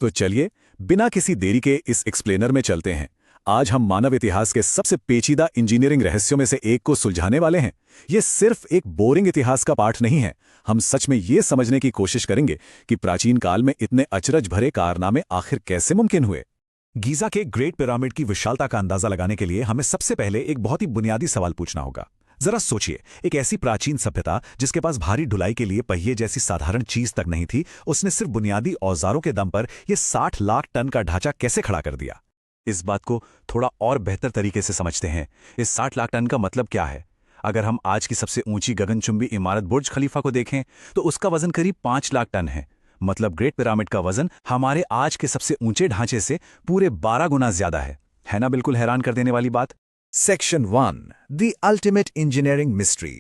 तो चलिए बिना किसी देरी के इस एक्सप्लेनर में चलते हैं। आज हम मानव इतिहास के सबसे पेचीदा इंजीनियरिंग रहस्यों में से एक को सुलझाने वाले हैं। ये सिर्फ एक बोरिंग इतिहास का पाठ नहीं है। हम सच में ये समझने की कोशिश करेंगे कि प्राचीन काल में इतने अचरज भरे कारनामे आखिर कैसे मुमकिन हुए। गीजा के ग्रेट पिरामिड की विशालता का अंदाजा लगाने के लिए हमें सबसे पहले एक बहुत ही बुनियादी सवाल पूछना होगा। जरा सोचिए, एक ऐसी प्राचीन सभ्यता जिसके पास भारी ढुलाई के लिए पहिए जैसी साधारण चीज तक नहीं थी, उसने सिर्फ बुनियादी औजारों के दम पर यह 60 लाख टन का ढांचा कैसे खड़ा कर दिया। इस बात को थोड़ा और बेहतर तरीके से समझते हैं। इस 60 लाख टन का मतलब क्या है? अगर हम आज की सबसे ऊंची गगनचुंबी इमारत बुर्ज खलीफा को देखें तो उसका वजन करीब 5 लाख टन है। मतलब ग्रेट पिरामिड का वजन हमारे आज के सबसे ऊंचे ढांचे से पूरे 12 गुना ज्यादा है ना? बिल्कुल हैरान कर देने वाली बात। Section 1. The Ultimate Engineering Mystery.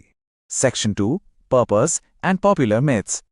Section 2. Purpose and Popular Myths.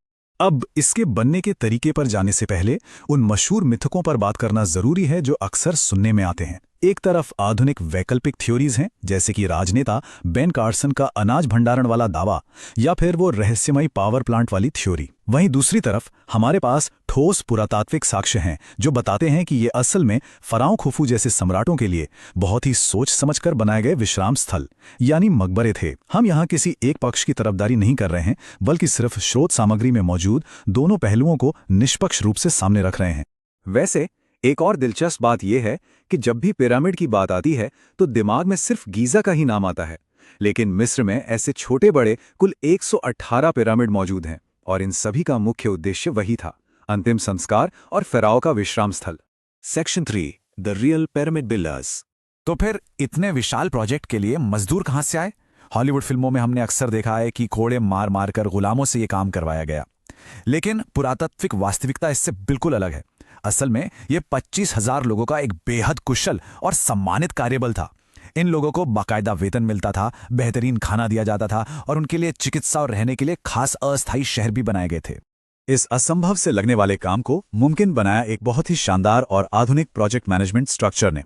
अब इसके बनने के तरीके पर जाने से पहले उन मशहूर मिथकों पर बात करना जरूरी है जो अक्सर सुनने में आते हैं। एक तरफ आधुनिक वैकल्पिक थ्योरीज हैं, जैसे कि राजनेता बेन कार्सन का अनाज भंडारण वाला दावा या फिर वो रहस्यमयी पावर प्लांट वाली थ्योरी। वहीं दूसरी तरफ हमारे पास ठोस पुरातात्विक साक्ष्य हैं जो बताते हैं कि ये असल में फराओ खुफू जैसे सम्राटों के लिए बहुत ही सोच समझकर बनाए गए विश्राम स्थल यानी मकबरे थे। हम यहाँ किसी एक पक्ष की तरफदारी नहीं कर रहे हैं, बल्कि सिर्फ स्रोत सामग्री में मौजूद दोनों पहलुओं को निष्पक्ष रूप से सामने रख रहे हैं। वैसे एक और दिलचस्प बात यह है कि जब भी पिरामिड की बात आती है तो दिमाग में सिर्फ गीजा का ही नाम आता है, लेकिन मिस्र में ऐसे छोटे बड़े कुल 118 पिरामिड मौजूद हैं और इन सभी का मुख्य उद्देश्य वही था, अंतिम संस्कार और फ़िरौन का विश्राम स्थल। Section 3. The Real Pyramid Builders. तो फिर इतने विशाल प्रोजेक्ट के लिए मजदूर कहां से आए? हॉलीवुड फिल्मों में हमने अक्सर देखा है कि कोड़े मार मार कर गुलामों से यह काम करवाया गया, लेकिन पुरातात्विक वास्तविकता इससे बिल्कुल अलग है। असल में यह 25,000 लोगों का एक बेहद कुशल और सम्मानित कार्यबल था। इन लोगों को बाकायदा वेतन मिलता था, बेहतरीन खाना दिया जाता था और उनके लिए चिकित्सा और रहने के लिए खास अस्थायी शहर भी बनाए गए थे। इस असंभव से लगने वाले काम को मुमकिन बनाया एक बहुत ही शानदार और आधुनिक प्रोजेक्ट मैनेजमेंट स्ट्रक्चर ने।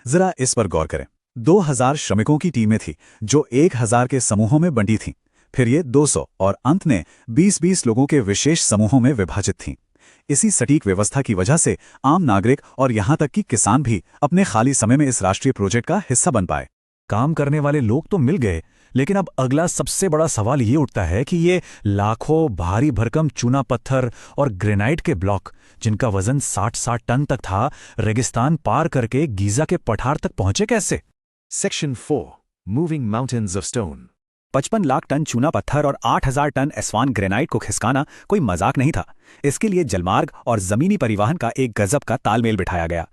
जरा इस पर गौर करें। 2000 श्रमिकों की टीमें थी जो 1000 के समूहों में बंटी थीं। फिर ये 200 और अंत में 20-20 लोगों के विशेष समूहों में विभाजित थीं। इसी सटीक व्यवस्था की वजह से आम नागरिक और यहाँ तक कि किसान भी अपने खाली समय में इस राष्ट्रीय प्रोजेक्ट का हिस्सा बन पाए। काम करने वाले लोग तो मिल गए, लेकिन अब अगला सबसे बड़ा सवाल ये उठता है कि ये लाखों भारी भरकम चूना पत्थर और ग्रेनाइट के ब्लॉक, जिनका वजन 60-60 टन तक था, रेगिस्तान पार करके गीजा के पठार तक पहुंचे कैसे? Section 4. Moving Mountains of Stone. 55 lakh ton चूना पत्थर और 8,000 टन एस्वान ग्रेनाइट को खिसकाना कोई मजाक नहीं था। इसके लिए जलमार्ग और जमीनी परिवहन का एक गजब का तालमेल बिठाया गया।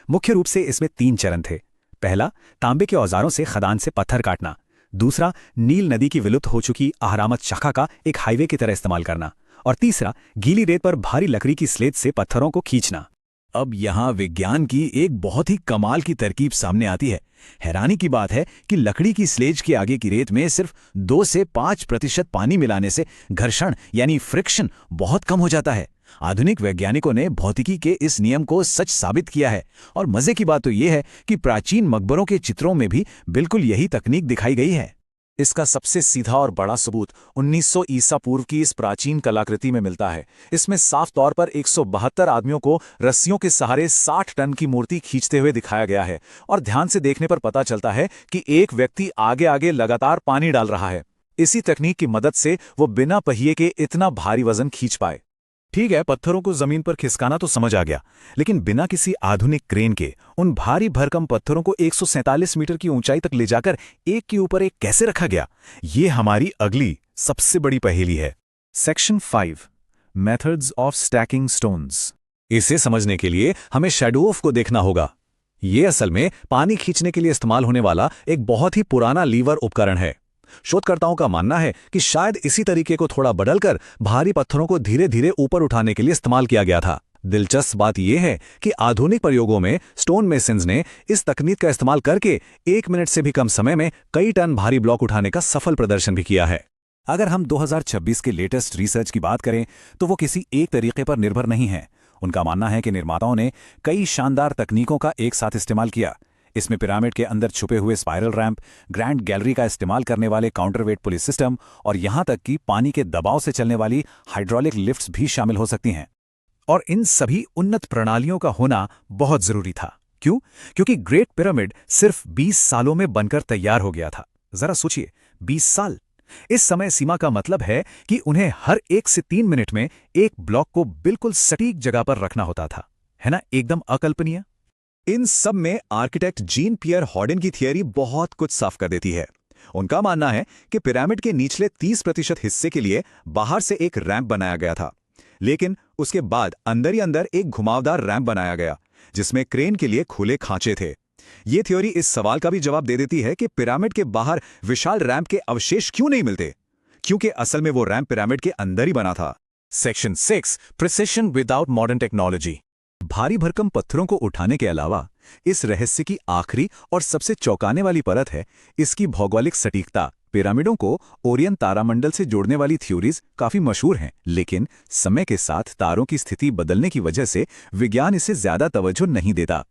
मुख्य रूप से इसमें 3 चरण थे। पहला, तांबे के औजारों से खदान से पत्थर काटना। दूसरा, नील नदी की विलुप्त हो चुकी आहरामत शाखा का एक हाईवे की तरह इस्तेमाल करना। और तीसरा, गीली रेत पर भारी लकड़ी की स्लेट से पत्थरों को खींचना। अब यहाँ विज्ञान की एक बहुत ही कमाल की तरकीब सामने आती है। हैरानी की बात है कि लकड़ी की स्लेज के आगे की रेत में सिर्फ 2 से 5% पानी मिलाने से घर्षण यानी फ्रिक्शन बहुत कम हो जाता है। आधुनिक वैज्ञानिकों ने भौतिकी के इस नियम को सच साबित किया है और मजे की बात तो यह है कि प्राचीन मकबरों के चित्रों में भी बिल्कुल यही तकनीक दिखाई गई है। इसका सबसे सीधा और बड़ा सबूत 1900 ईसा पूर्व की इस प्राचीन कलाकृति में मिलता है। इसमें साफ तौर पर 172 आदमियों को रस्सियों के सहारे 60 टन की मूर्ति खींचते हुए दिखाया गया है और ध्यान से देखने पर पता चलता है कि एक व्यक्ति आगे आगे लगातार पानी डाल रहा है। इसी तकनीक की मदद से वो बिना पहिए के इतना भारी वजन खींच पाए। ठीक है, पत्थरों को जमीन पर खिसकाना तो समझ आ गया, लेकिन बिना किसी आधुनिक क्रेन के उन भारी भरकम पत्थरों को 147 मीटर की ऊंचाई तक ले जाकर एक के ऊपर एक कैसे रखा गया? ये हमारी अगली सबसे बड़ी पहेली है। Section 5. Methods of Stacking Stones. इसे समझने के लिए हमें शैडो ऑफ को देखना होगा। ये असल में पानी खींचने के लिए इस्तेमाल होने वाला एक बहुत ही पुराना लीवर उपकरण है। शोधकर्ताओं का मानना है कि शायद इसी तरीके को थोड़ा बदलकर भारी पत्थरों को धीरे धीरे ऊपर उठाने के लिए इस्तेमाल किया गया था। दिलचस्प बात यह है कि आधुनिक प्रयोगों में स्टोन मेसन्स ने इस तकनीक का इस्तेमाल करके 1 मिनट से भी कम समय में कई टन भारी ब्लॉक उठाने का सफल प्रदर्शन भी किया है। अगर हम 2026 के लेटेस्ट रिसर्च की बात करें तो वो किसी एक तरीके पर निर्भर नहीं है। उनका मानना है कि निर्माताओं ने कई शानदार तकनीकों का एक साथ इस्तेमाल किया। इसमें पिरामिड के अंदर छुपे हुए स्पाइरल रैंप, ग्रैंड गैलरी का इस्तेमाल करने वाले काउंटरवेट पुलिस सिस्टम और यहां तक कि पानी के दबाव से चलने वाली हाइड्रोलिक लिफ्ट्स भी शामिल हो सकती हैं। और इन सभी उन्नत प्रणालियों का होना बहुत जरूरी था। क्यों? क्योंकि ग्रेट पिरामिड सिर्फ 20 सालों में बनकर तैयार हो गया था। जरा सोचिए, 20 साल। इस समय सीमा का मतलब है कि उन्हें हर 1 से 3 मिनट में एक ब्लॉक को बिल्कुल सटीक जगह पर रखना होता था। है ना, एकदम अकल्पनीय। इन सब में आर्किटेक्ट जीन पियर हॉर्डन की थियरी बहुत कुछ साफ कर देती है। उनका मानना है कि पिरामिड के निचले 30% हिस्से के लिए बाहर से एक रैंप बनाया गया था, लेकिन उसके बाद अंदर ही अंदर एक घुमावदार रैंप बनाया गया जिसमें क्रेन के लिए खुले खांचे थे। ये थ्योरी इस सवाल का भी जवाब दे देती है कि पिरामिड के बाहर विशाल रैंप के अवशेष क्यों नहीं मिलते, क्योंकि असल में वो रैंप पिरामिड के अंदर ही बना था। Section 6 precision without modern technology. भारी भरकम पत्थरों को उठाने के अलावा इस रहस्य की आखिरी और सबसे चौंकाने वाली परत है इसकी भौगोलिक सटीकता। पिरामिडों को ओरियन तारामंडल से जोड़ने वाली थ्योरीज काफी मशहूर हैं, लेकिन समय के साथ तारों की स्थिति बदलने की वजह से विज्ञान इसे ज्यादा तवज्जो नहीं देता।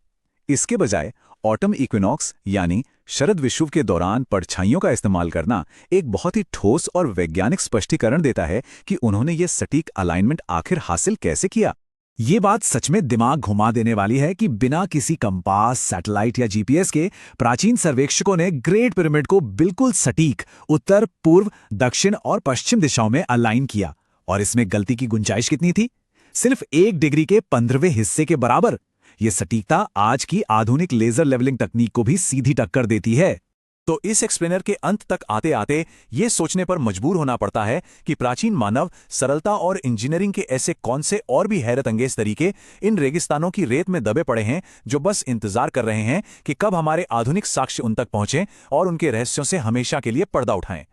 इसके बजाय ऑटम इक्विनॉक्स यानी शरद विषुव के दौरान परछाइयों का इस्तेमाल करना एक बहुत ही ठोस और वैज्ञानिक स्पष्टीकरण देता है कि उन्होंने ये सटीक अलाइनमेंट आखिर हासिल कैसे किया। ये बात सच में दिमाग घुमा देने वाली है कि बिना किसी कंपास, सैटेलाइट या जीपीएस के प्राचीन सर्वेक्षकों ने ग्रेट पिरामिड को बिल्कुल सटीक उत्तर, पूर्व, दक्षिण और पश्चिम दिशाओं में अलाइन किया। और इसमें गलती की गुंजाइश कितनी थी? सिर्फ 1 डिग्री के 15वें हिस्से के बराबर। ये सटीकता आज की आधुनिक लेजर लेवलिंग तकनीक को भी सीधी टक्कर देती है। तो इस एक्सप्लेनर के अंत तक आते आते ये सोचने पर मजबूर होना पड़ता है कि प्राचीन मानव सरलता और इंजीनियरिंग के ऐसे कौन से और भी हैरत अंगेज तरीके इन रेगिस्तानों की रेत में दबे पड़े हैं, जो बस इंतजार कर रहे हैं कि कब हमारे आधुनिक साक्ष्य उन तक पहुंचें और उनके रहस्यों से हमेशा के लिए पर्दा उठाएं।